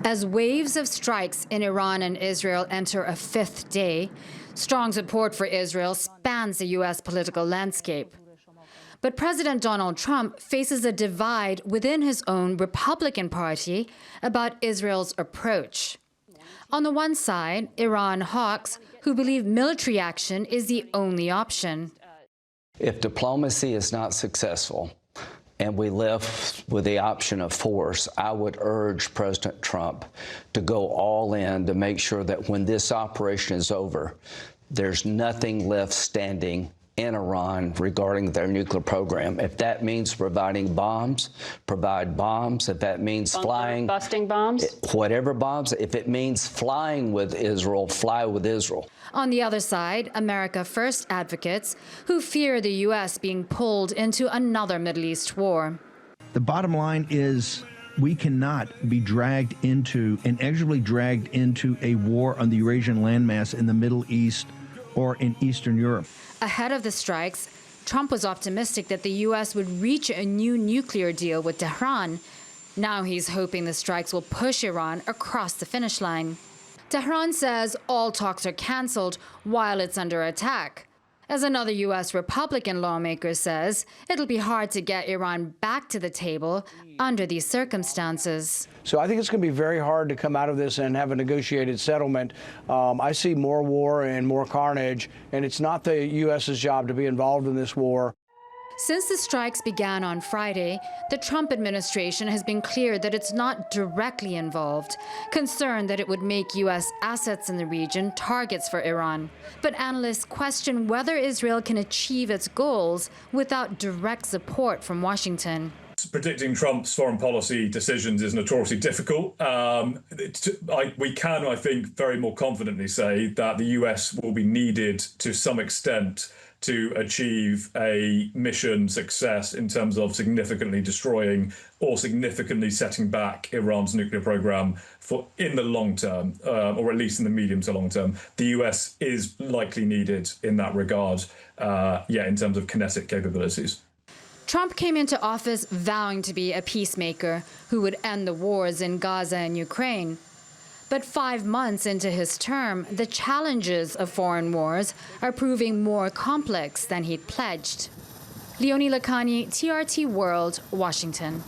As waves of strikes in Iran and Israel enter a fifth day, strong support for Israel spans the U.S. political landscape. But President Donald Trump faces a divide within his own Republican Party about Israel's approach. On the one side, Iran hawks who believe military action is the only option. If diplomacy is not successful, and we left with the option of force, I would urge President Trump to go all in to make sure that when this operation is over, there's nothing left standing in Iran regarding their nuclear program. If that means providing bombs, provide bombs. If that means busting bombs? Whatever bombs. If it means flying with Israel, fly with Israel. On the other side, America First advocates who fear the U.S. being pulled into another Middle East war. The bottom line is we cannot be inexorably dragged into a war on the Eurasian landmass in the Middle East or in Eastern Europe. Ahead of the strikes, Trump was optimistic that the U.S. would reach a new nuclear deal with Tehran. Now he's hoping the strikes will push Iran across the finish line. Tehran says all talks are cancelled while it's under attack. As another U.S. Republican lawmaker says, it'll be hard to get Iran back to the table under these circumstances. So I think it's going to be very hard to come out of this and have a negotiated settlement. I see more war and more carnage, and it's not the U.S.'s job to be involved in this war. Since the strikes began on Friday, the Trump administration has been clear that it's not directly involved, concerned that it would make U.S. assets in the region targets for Iran. But analysts question whether Israel can achieve its goals without direct support from Washington. Predicting Trump's foreign policy decisions is notoriously difficult. We can, I think, very more confidently say that the US will be needed to some extent to achieve a mission success in terms of significantly destroying or significantly setting back Iran's nuclear program in the long term, or at least in the medium to long term. The US is likely needed in that regard, in terms of kinetic capabilities. Trump came into office vowing to be a peacemaker who would end the wars in Gaza and Ukraine. But 5 months into his term, the challenges of foreign wars are proving more complex than he'd pledged. Leone Lakhani, TRT World, Washington.